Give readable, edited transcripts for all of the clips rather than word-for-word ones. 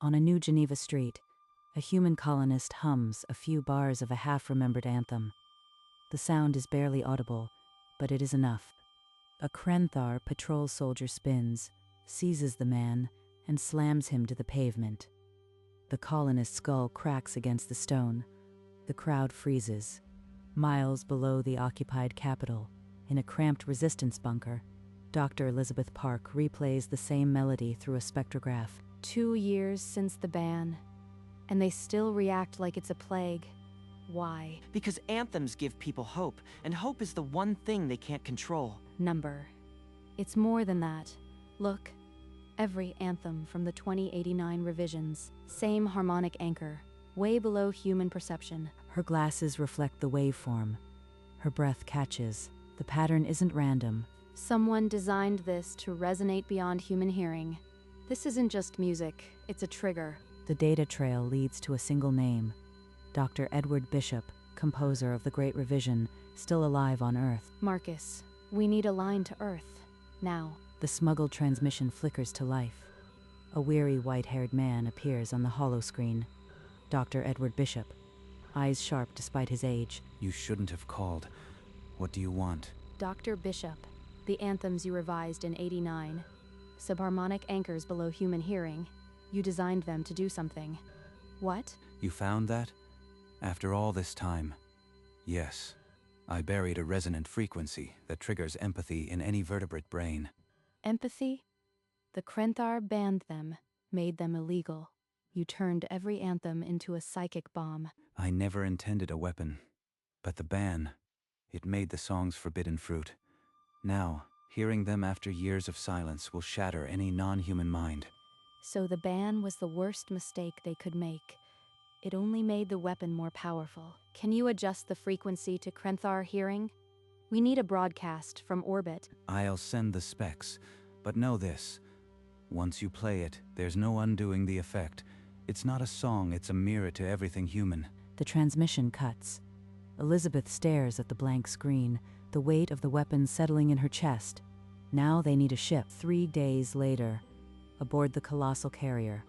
On a New Geneva street, a human colonist hums a few bars of a half-remembered anthem. The sound is barely audible, but it is enough. A Krenthar patrol soldier spins, seizes the man, and slams him to the pavement. The colonist's skull cracks against the stone. The crowd freezes. Miles below the occupied capital, in a cramped resistance bunker, Dr. Elizabeth Park replays the same melody through a spectrograph. 2 years since the ban, and they still react like it's a plague. Why? Because anthems give people hope, and hope is the one thing they can't control. Number. It's more than that. Look, every anthem from the 2089 revisions, same harmonic anchor, way below human perception. Her glasses reflect the waveform. Her breath catches. The pattern isn't random. Someone designed this to resonate beyond human hearing. This isn't just music, it's a trigger. The data trail leads to a single name. Dr. Edward Bishop, composer of the Great Revision, still alive on Earth. Marcus, we need a line to Earth. Now. The smuggled transmission flickers to life. A weary white-haired man appears on the hollow screen. Dr. Edward Bishop, eyes sharp despite his age. You shouldn't have called. What do you want? Dr. Bishop, the anthems you revised in '89. Subharmonic anchors below human hearing. You designed them to do something. What? You found that? After all this time? Yes. I buried a resonant frequency that triggers empathy in any vertebrate brain. Empathy? The Krenthar banned them, made them illegal. You turned every anthem into a psychic bomb. I never intended a weapon. But the ban, it made the songs forbidden fruit. Now, hearing them after years of silence will shatter any non-human mind. So the ban was the worst mistake they could make. It only made the weapon more powerful. Can you adjust the frequency to Krenthar hearing? We need a broadcast from orbit. I'll send the specs, but know this. Once you play it, there's no undoing the effect. It's not a song, it's a mirror to everything human. The transmission cuts. Elizabeth stares at the blank screen, the weight of the weapon settling in her chest. Now they need a ship. 3 days later, aboard the colossal carrier.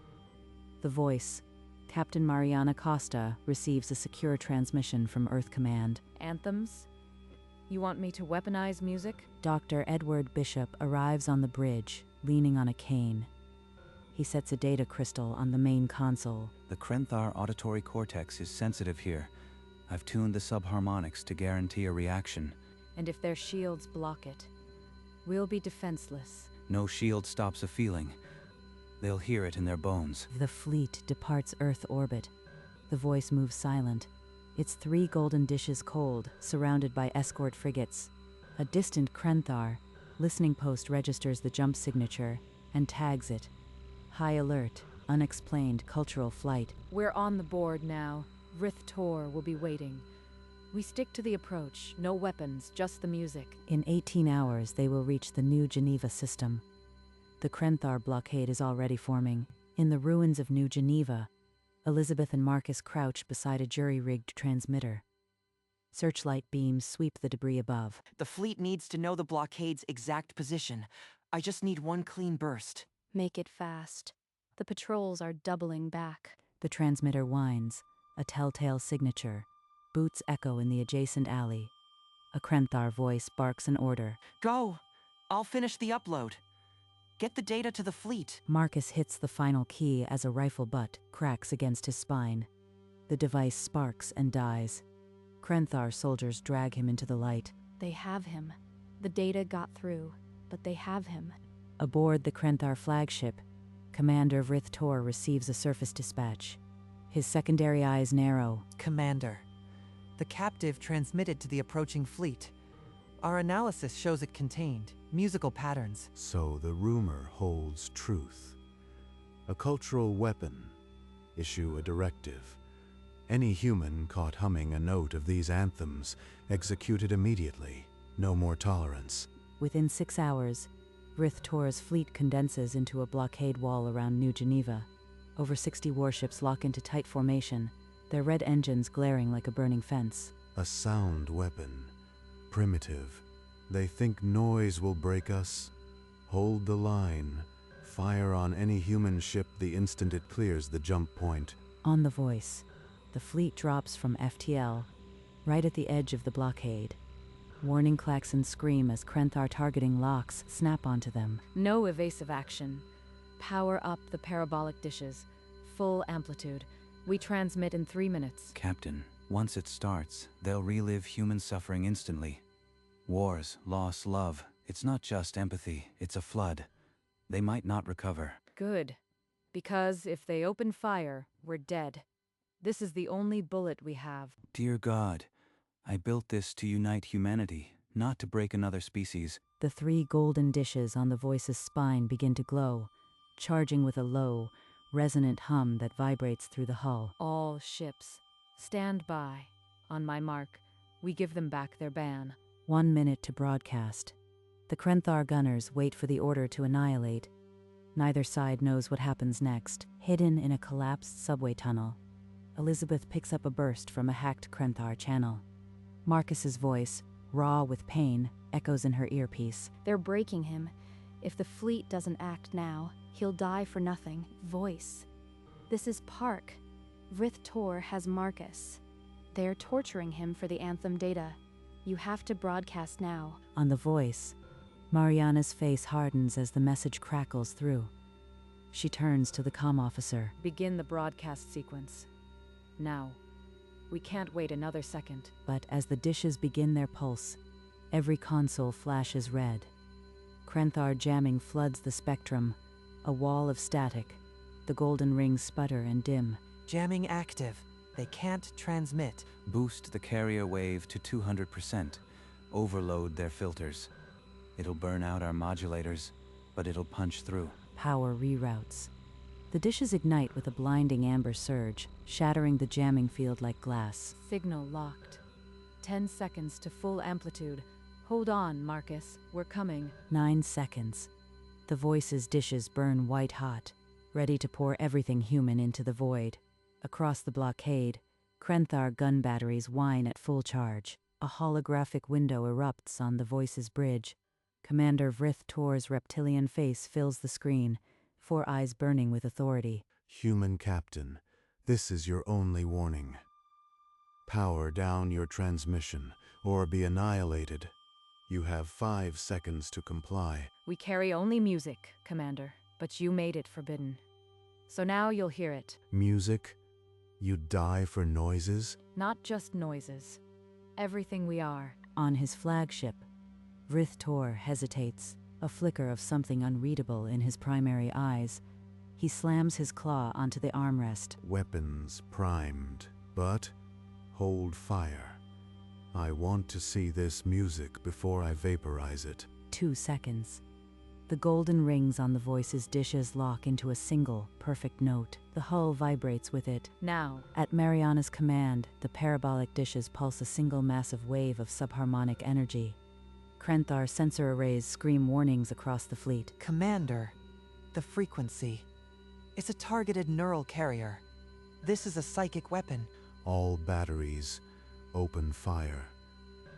The voice, Captain Mariana Costa, receives a secure transmission from Earth Command. Anthems? You want me to weaponize music? Dr. Edward Bishop arrives on the bridge, leaning on a cane. He sets a data crystal on the main console. The Krenthar auditory cortex is sensitive here. I've tuned the subharmonics to guarantee a reaction. And if their shields block it, we'll be defenseless. No shield stops a feeling. They'll hear it in their bones. The fleet departs Earth orbit. The voice moves silent. Its 3 golden dishes cold, surrounded by escort frigates. A distant Krenthar, listening post registers the jump signature and tags it. High alert, unexplained cultural flight. We're on the board now. Rith Tor will be waiting. We stick to the approach, no weapons, just the music. In 18 hours, they will reach the New Geneva system. The Krenthar blockade is already forming. In the ruins of New Geneva, Elizabeth and Marcus crouch beside a jury-rigged transmitter. Searchlight beams sweep the debris above. The fleet needs to know the blockade's exact position. I just need one clean burst. Make it fast. The patrols are doubling back. The transmitter whines, a telltale signature. Boots echo in the adjacent alley. A Krenthar voice barks an order. Go! I'll finish the upload. Get the data to the fleet. Marcus hits the final key as a rifle butt cracks against his spine. The device sparks and dies. Krenthar soldiers drag him into the light. They have him. The data got through, but they have him. Aboard the Krenthar flagship, Commander Rith Tor receives a surface dispatch. His secondary eyes narrow. Commander, the captive transmitted to the approaching fleet. Our analysis shows it contained musical patterns. So the rumor holds truth. A cultural weapon. Issue a directive. Any human caught humming a note of these anthems executed immediately. No more tolerance. Within 6 hours, Rith Tor's fleet condenses into a blockade wall around New Geneva. Over 60 warships lock into tight formation, their red engines glaring like a burning fence. A sound weapon. Primitive. They think noise will break us. Hold the line. Fire on any human ship the instant it clears the jump point. On the voice, the fleet drops from FTL, right at the edge of the blockade. Warning klaxons scream as Krenthar targeting locks snap onto them. No evasive action. Power up the parabolic dishes. Full amplitude. We transmit in 3 minutes. Captain, once it starts, they'll relive human suffering instantly. Wars, loss, love. It's not just empathy, it's a flood. They might not recover. Good. Because if they open fire, we're dead. This is the only bullet we have. Dear God, I built this to unite humanity, not to break another species. The 3 golden dishes on the voice's spine begin to glow, charging with a low, resonant hum that vibrates through the hull. All ships, stand by. On my mark, we give them back their ban. 1 minute to broadcast. The Krenthar gunners wait for the order to annihilate. Neither side knows what happens next. Hidden in a collapsed subway tunnel, Elizabeth picks up a burst from a hacked Krenthar channel. Marcus's voice, raw with pain, echoes in her earpiece. They're breaking him. If the fleet doesn't act now, he'll die for nothing. Voice. This is Park. Vrith Tor has Marcus. They're torturing him for the Anthem data. You have to broadcast now. On the voice, Mariana's face hardens as the message crackles through. She turns to the comm officer. Begin the broadcast sequence. Now. We can't wait another second. But as the dishes begin their pulse, every console flashes red. Krenthar jamming floods the spectrum, a wall of static. The golden rings sputter and dim. Jamming active. They can't transmit. Boost the carrier wave to 200%. Overload their filters. It'll burn out our modulators, but it'll punch through. Power reroutes. The dishes ignite with a blinding amber surge, shattering the jamming field like glass. Signal locked. 10 seconds to full amplitude. Hold on, Marcus. We're coming. 9 seconds. The voice's dishes burn white hot, ready to pour everything human into the void. Across the blockade, Krenthar gun batteries whine at full charge. A holographic window erupts on the voice's bridge. Commander Vrith Tor's reptilian face fills the screen, 4 eyes burning with authority. Human Captain, this is your only warning. Power down your transmission, or be annihilated. You have 5 seconds to comply. We carry only music, Commander, but you made it forbidden. So now you'll hear it. Music? You die for noises? Not just noises. Everything we are. On his flagship, Vrith Tor hesitates, a flicker of something unreadable in his primary eyes. He slams his claw onto the armrest. Weapons primed, but hold fire. I want to see this music before I vaporize it. 2 seconds. The golden rings on the voice's dishes lock into a single, perfect note. The hull vibrates with it. Now. At Mariana's command, the parabolic dishes pulse a single massive wave of subharmonic energy. Krenthar sensor arrays scream warnings across the fleet. Commander, the frequency. It's a targeted neural carrier. This is a psychic weapon. All batteries, open fire.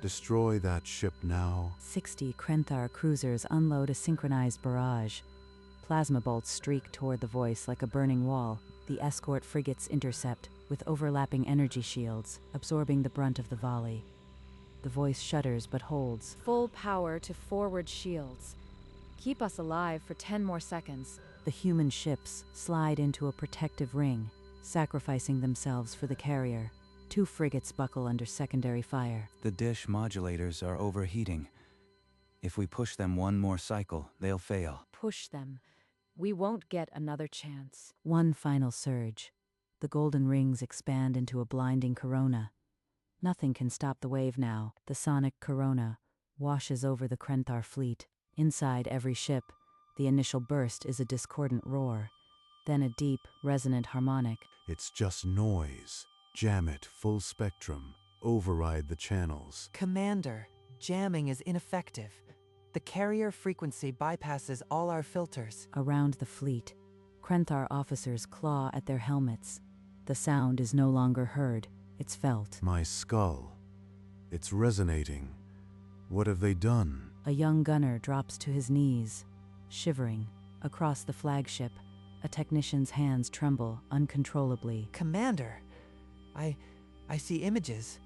Destroy that ship now. 60 Krenthar cruisers unload a synchronized barrage. Plasma bolts streak toward the voice like a burning wall. The escort frigates intercept, with overlapping energy shields, absorbing the brunt of the volley. The voice shudders but holds. Full power to forward shields. Keep us alive for 10 more seconds. The human ships slide into a protective ring, sacrificing themselves for the carrier. 2 frigates buckle under secondary fire. The dish modulators are overheating. If we push them one more cycle, they'll fail. Push them. We won't get another chance. 1 final surge. The golden rings expand into a blinding corona. Nothing can stop the wave now. The sonic corona washes over the Krenthar fleet. Inside every ship, the initial burst is a discordant roar, then a deep, resonant harmonic. It's just noise. Jam it full spectrum. Override the channels. Commander, jamming is ineffective. The carrier frequency bypasses all our filters. Around the fleet, Krenthar officers claw at their helmets. The sound is no longer heard. It's felt. My skull. It's resonating. What have they done? A young gunner drops to his knees, shivering. Across the flagship, a technician's hands tremble uncontrollably. Commander, I see images.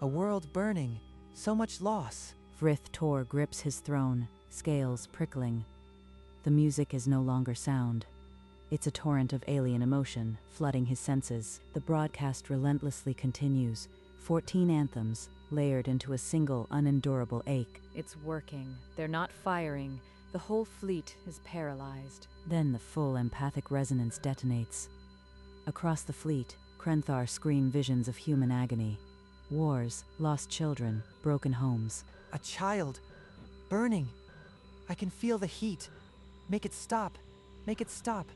A world burning, so much loss. Vrith Tor grips his throne, scales prickling. The music is no longer sound. It's a torrent of alien emotion, flooding his senses. The broadcast relentlessly continues, 14 anthems, layered into a single unendurable ache. It's working. They're not firing. The whole fleet is paralyzed. Then the full empathic resonance detonates. Across the fleet, Krenthar scream visions of human agony. Wars, lost children, broken homes. A child. Burning. I can feel the heat. Make it stop. Make it stop.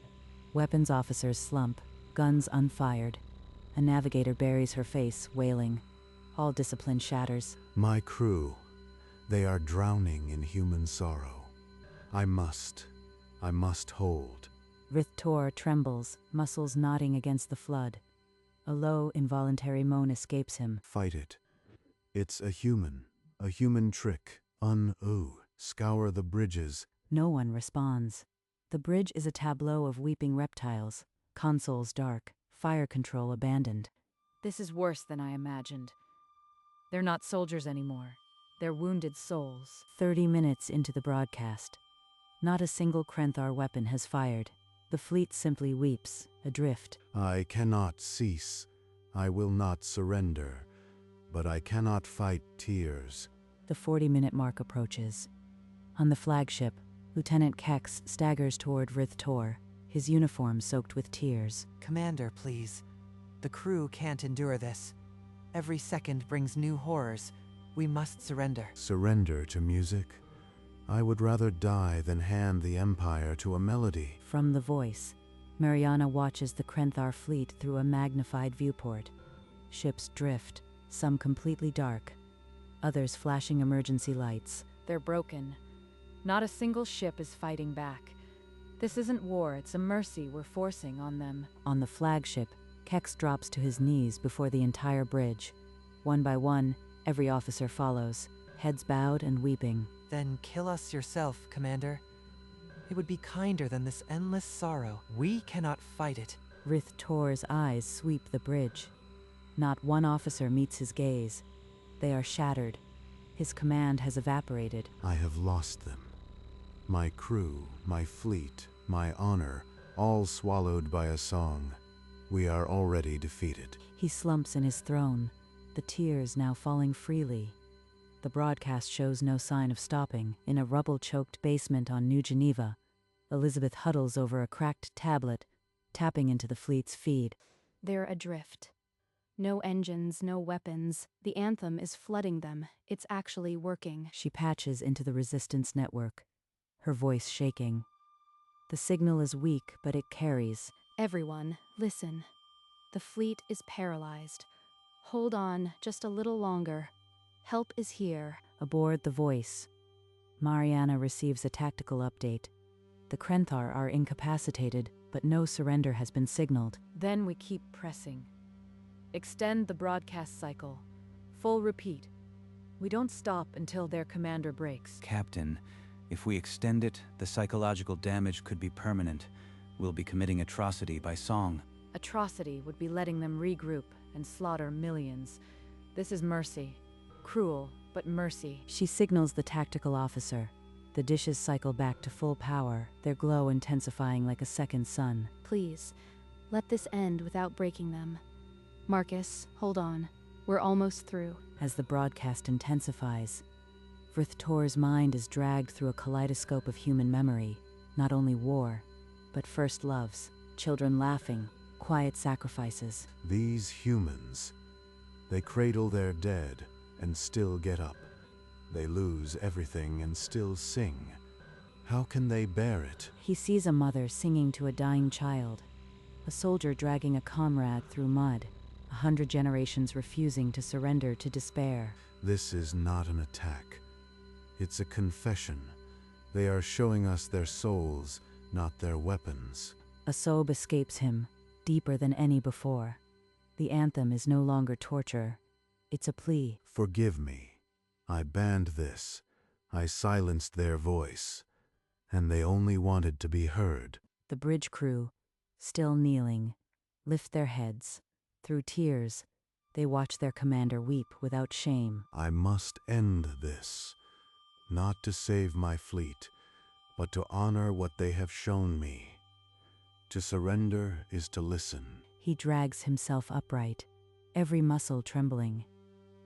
Weapons officers slump, guns unfired. A navigator buries her face, wailing. All discipline shatters. My crew, they are drowning in human sorrow. I must hold. Vrith Tor trembles, muscles knotting against the flood. A low, involuntary moan escapes him. Fight it. It's a human trick. Scour the bridges. No one responds. The bridge is a tableau of weeping reptiles, consoles dark, fire control abandoned. This is worse than I imagined. They're not soldiers anymore. They're wounded souls. 30 minutes into the broadcast. Not a single Krenthar weapon has fired. The fleet simply weeps, adrift. I cannot cease. I will not surrender. But I cannot fight tears. The 40-minute mark approaches. On the flagship, Lieutenant Kex staggers toward Vrith Tor, his uniform soaked with tears. Commander, please. The crew can't endure this. Every second brings new horrors. We must surrender. Surrender to music? I would rather die than hand the Empire to a melody. From the voice, Mariana watches the Krenthar fleet through a magnified viewport. Ships drift, some completely dark, others flashing emergency lights. They're broken. Not a single ship is fighting back. This isn't war, it's a mercy we're forcing on them. On the flagship, Kex drops to his knees before the entire bridge. One by one, every officer follows, heads bowed and weeping. Then kill us yourself, Commander. It would be kinder than this endless sorrow. We cannot fight it. Vrith Tor's eyes sweep the bridge. Not one officer meets his gaze. They are shattered. His command has evaporated. I have lost them. My crew, my fleet, my honor, all swallowed by a song. We are already defeated. He slumps in his throne, the tears now falling freely. The broadcast shows no sign of stopping. In a rubble-choked basement on New Geneva, Elizabeth huddles over a cracked tablet, tapping into the fleet's feed. They're adrift. No engines, no weapons. The anthem is flooding them. It's actually working. She patches into the resistance network, her voice shaking. The signal is weak, but it carries. Everyone, listen. The fleet is paralyzed. Hold on just a little longer. Help is here. Aboard the voice, Mariana receives a tactical update. The Krenthar are incapacitated, but no surrender has been signaled. Then we keep pressing. Extend the broadcast cycle. Full repeat. We don't stop until their commander breaks. Captain, if we extend it, the psychological damage could be permanent. We'll be committing atrocity by song. Atrocity would be letting them regroup and slaughter millions. This is mercy. Cruel, but mercy. She signals the tactical officer. The dishes cycle back to full power, their glow intensifying like a second sun. Please, let this end without breaking them. Marcus, hold on. We're almost through. As the broadcast intensifies, Vrith Tor's mind is dragged through a kaleidoscope of human memory. Not only war, but first loves, children laughing, quiet sacrifices. These humans, they cradle their dead and still get up. They lose everything and still sing. How can they bear it? He sees a mother singing to a dying child, a soldier dragging a comrade through mud, 100 generations refusing to surrender to despair. This is not an attack. It's a confession. They are showing us their souls, not their weapons. A sob escapes him, deeper than any before. The anthem is no longer torture. It's a plea. Forgive me. I banned this. I silenced their voice. and they only wanted to be heard. The bridge crew, still kneeling, lift their heads. Through tears, they watch their commander weep without shame. I must end this, not to save my fleet, but to honor what they have shown me. To surrender is to listen. He drags himself upright, every muscle trembling.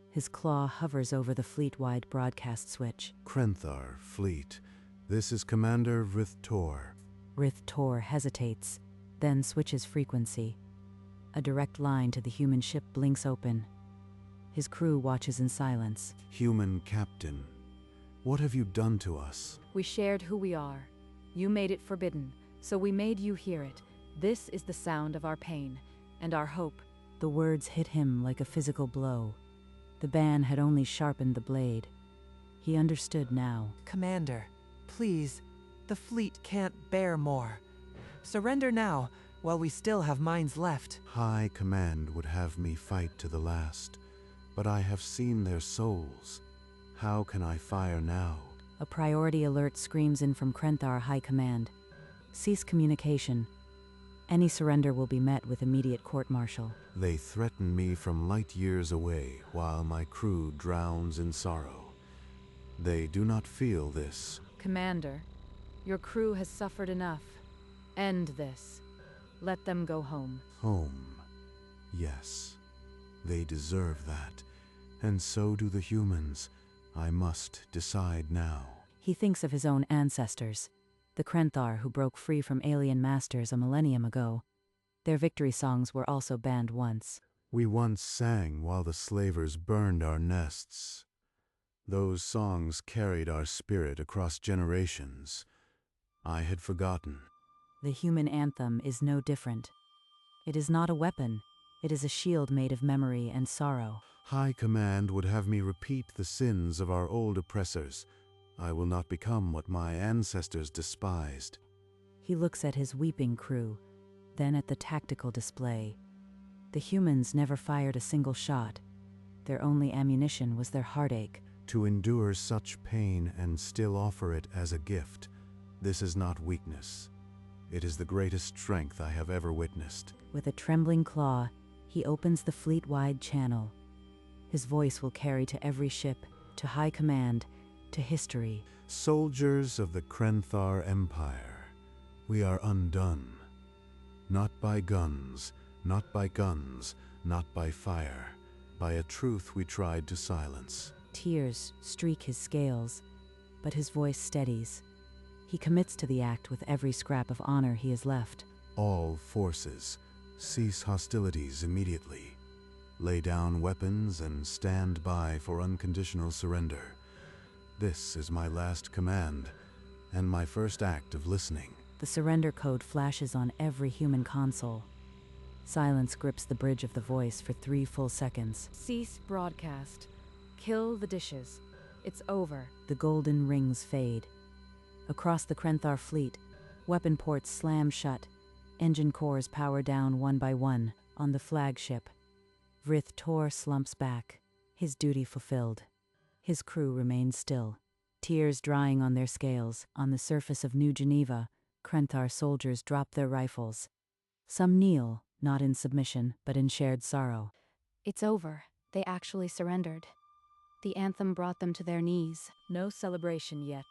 His claw hovers over the fleet-wide broadcast switch. Krenthar, fleet, this is Commander Rithtor. Rithtor hesitates, then switches frequency. A direct line to the human ship blinks open. His crew watches in silence. Human captain, what have you done to us? We shared who we are. You made it forbidden, so we made you hear it. This is the sound of our pain and our hope. The words hit him like a physical blow. The ban had only sharpened the blade. He understood now. Commander, please, the fleet can't bear more. Surrender now, while we still have minds left. High Command would have me fight to the last, but I have seen their souls. How can I fire now? A priority alert screams in from Krenthar High Command. Cease communication. Any surrender will be met with immediate court-martial. They threaten me from light years away while my crew drowns in sorrow. They do not feel this. Commander, your crew has suffered enough. End this. Let them go home. Home. Yes. They deserve that. And so do the humans. I must decide now. He thinks of his own ancestors, the Krenthar who broke free from alien masters a millennium ago. Their victory songs were also banned once. We once sang while the slavers burned our nests. Those songs carried our spirit across generations. I had forgotten. The human anthem is no different. It is not a weapon. It is a shield made of memory and sorrow. High Command would have me repeat the sins of our old oppressors. I will not become what my ancestors despised. He looks at his weeping crew, then at the tactical display. The humans never fired a single shot. Their only ammunition was their heartache. To endure such pain and still offer it as a gift, this is not weakness. It is the greatest strength I have ever witnessed. With a trembling claw, he opens the fleet-wide channel. His voice will carry to every ship, to High Command, to history. Soldiers of the Krenthar Empire, we are undone. Not by guns, not by guns, not by fire, by a truth we tried to silence. Tears streak his scales, but his voice steadies. He commits to the act with every scrap of honor he has left. All forces, cease hostilities immediately. Lay down weapons and stand by for unconditional surrender. This is my last command, and my first act of listening. The surrender code flashes on every human console. Silence grips the bridge of the voice for 3 full seconds. Cease broadcast. Kill the dishes. It's over. The golden rings fade. Across the Krenthar fleet, weapon ports slam shut. Engine cores power down one by one on the flagship. Rithtor slumps back, his duty fulfilled. His crew remains still, tears drying on their scales. On the surface of New Geneva, Krenthar soldiers drop their rifles. Some kneel, not in submission, but in shared sorrow. It's over. They actually surrendered. The anthem brought them to their knees. No celebration yet.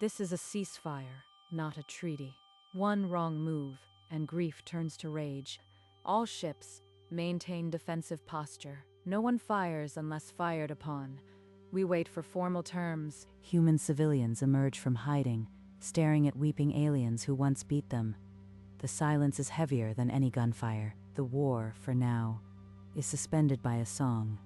This is a ceasefire, not a treaty. One wrong move, and grief turns to rage. All ships maintain defensive posture. No one fires unless fired upon. We wait for formal terms. Human civilians emerge from hiding, staring at weeping aliens who once beat them. The silence is heavier than any gunfire. The war, for now, is suspended by a song.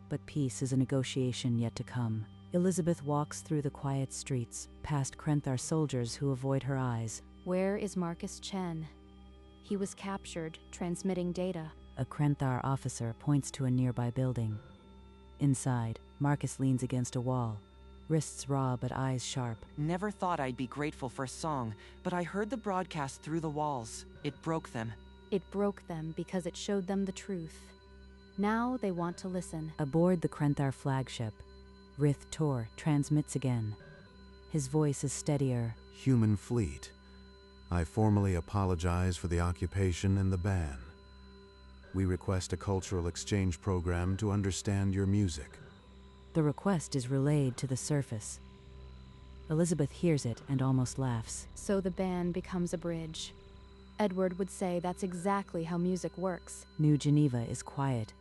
But peace is a negotiation yet to come. Elizabeth walks through the quiet streets, past Krenthar soldiers who avoid her eyes. Where is Marcus Chen? He was captured, transmitting data. A Krenthar officer points to a nearby building. Inside, Marcus leans against a wall, wrists raw but eyes sharp. Never thought I'd be grateful for a song, but I heard the broadcast through the walls. It broke them. It broke them because it showed them the truth. Now they want to listen. Aboard the Krenthar flagship, Rithtor transmits again. His voice is steadier. Human fleet, I formally apologize for the occupation and the ban. We request a cultural exchange program to understand your music. The request is relayed to the surface. Elizabeth hears it and almost laughs. So the ban becomes a bridge. Edward would say that's exactly how music works. New Geneva is quiet.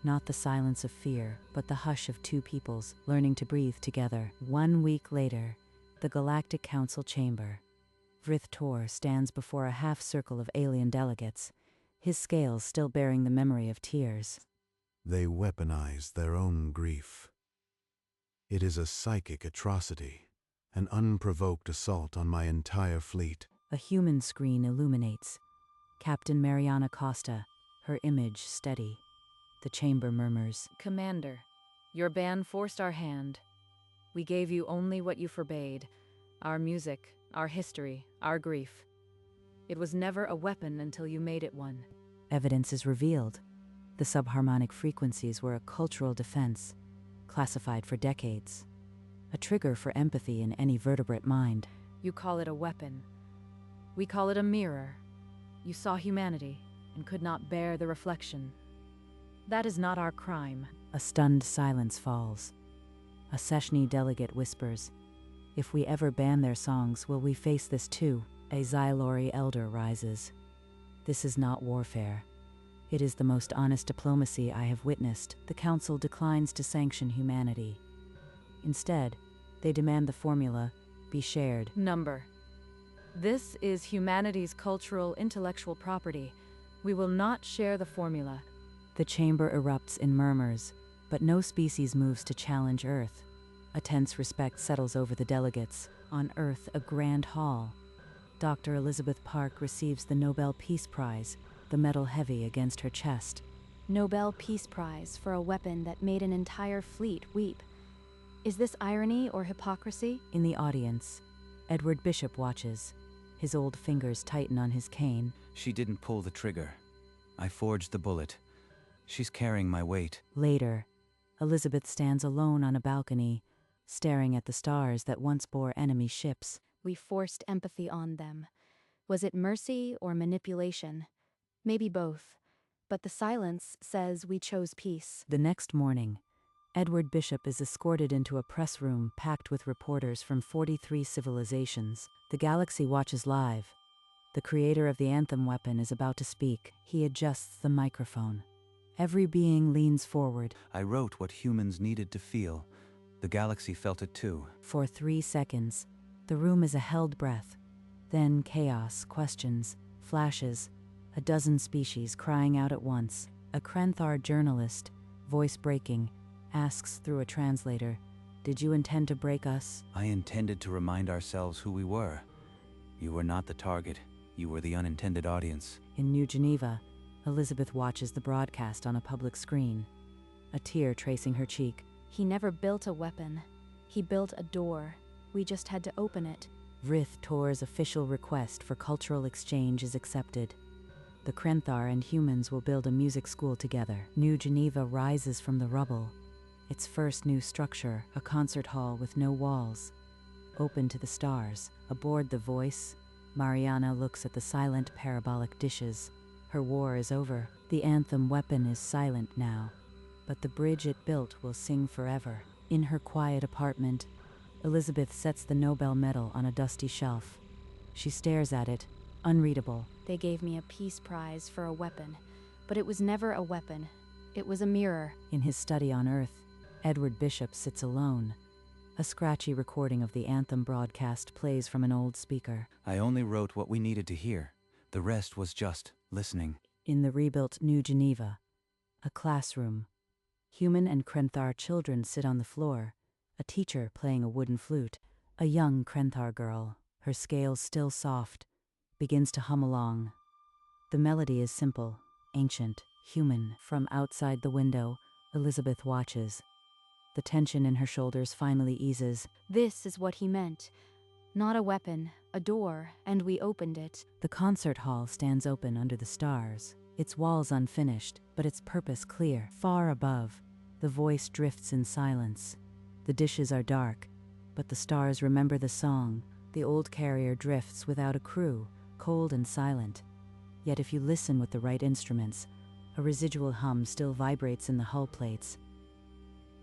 Not the silence of fear, but the hush of two peoples learning to breathe together. 1 week later, the Galactic Council chamber. Vrith Tor stands before a half-circle of alien delegates, his scales still bearing the memory of tears. They weaponize their own grief. It is a psychic atrocity, an unprovoked assault on my entire fleet. A human screen illuminates. Captain Mariana Costa, her image steady. The chamber murmurs. Commander, your ban forced our hand. We gave you only what you forbade. Our music, our history, our grief. It was never a weapon until you made it one. Evidence is revealed. The subharmonic frequencies were a cultural defense, classified for decades. A trigger for empathy in any vertebrate mind. You call it a weapon. We call it a mirror. You saw humanity and could not bear the reflection. That is not our crime. A stunned silence falls. A Seshni delegate whispers, "If we ever ban their songs, will we face this too?" A Xylori elder rises. "This is not warfare. It is the most honest diplomacy I have witnessed." The council declines to sanction humanity. Instead, they demand the formula be shared. Number. This is humanity's cultural, intellectual property. We will not share the formula. The chamber erupts in murmurs, but no species moves to challenge Earth. A tense respect settles over the delegates. On Earth, a grand hall. Dr. Elizabeth Park receives the Nobel Peace Prize, the medal heavy against her chest. Nobel Peace Prize for a weapon that made an entire fleet weep. Is this irony or hypocrisy? In the audience, Edward Bishop watches. His old fingers tighten on his cane. She didn't pull the trigger. I forged the bullet. She's carrying my weight. Later, Elizabeth stands alone on a balcony, staring at the stars that once bore enemy ships. We forced empathy on them. Was it mercy or manipulation? Maybe both. But the silence says we chose peace. The next morning, Edward Bishop is escorted into a press room packed with reporters from 43 civilizations. The galaxy watches live. The creator of the anthem weapon is about to speak. He adjusts the microphone. Every being leans forward. I wrote what humans needed to feel. The galaxy felt it too. For 3 seconds, the room is a held breath. Then chaos, questions, flashes, a dozen species crying out at once. A Krenthar journalist, voice breaking, asks through a translator, "Did you intend to break us?" I intended to remind ourselves who we were. You were not the target. You were the unintended audience. In New Geneva, Elizabeth watches the broadcast on a public screen, a tear tracing her cheek. He never built a weapon. He built a door. We just had to open it. Vrith Tor's official request for cultural exchange is accepted. The Krenthar and humans will build a music school together. New Geneva rises from the rubble. Its first new structure, a concert hall with no walls, open to the stars. Aboard the Voice, Mariana looks at the silent parabolic dishes. Her war is over. The anthem weapon is silent now, but the bridge it built will sing forever. In her quiet apartment, Elizabeth sets the Nobel medal on a dusty shelf. She stares at it, unreadable. They gave me a peace prize for a weapon, but it was never a weapon. It was a mirror. In his study on Earth, Edward Bishop sits alone. A scratchy recording of the anthem broadcast plays from an old speaker. I only wrote what we needed to hear. The rest was just listening. In the rebuilt New Geneva, a classroom. Human and Krenthar children sit on the floor, a teacher playing a wooden flute. A young Krenthar girl, her scales still soft, begins to hum along. The melody is simple, ancient, human. From outside the window, Elizabeth watches. The tension in her shoulders finally eases. This is what he meant. Not a weapon, a door, and we opened it. The concert hall stands open under the stars, its walls unfinished, but its purpose clear. Far above, the Voice drifts in silence. The dishes are dark, But the stars remember the song. The old carrier drifts without a crew, cold and silent. Yet if you listen with the right instruments, a residual hum still vibrates in the hull plates.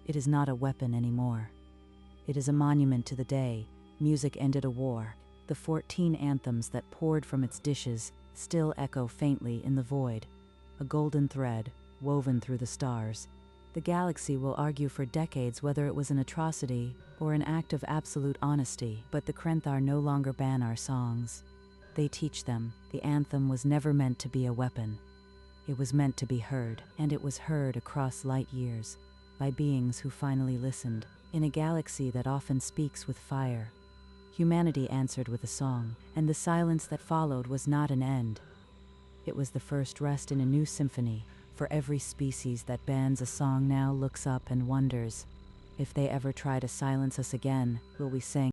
It is not a weapon anymore. It is a monument to the day music ended a war. The 14 anthems that poured from its dishes still echo faintly in the void, a golden thread woven through the stars. The galaxy will argue for decades whether it was an atrocity or an act of absolute honesty, but the Krenthar no longer ban our songs. They teach them the anthem was never meant to be a weapon. It was meant to be heard, and it was heard across light years, by beings who finally listened. In a galaxy that often speaks with fire, humanity answered with a song, and the silence that followed was not an end. It was the first rest in a new symphony. For every species that bans a song now looks up and wonders, if they ever try to silence us again, will we sing?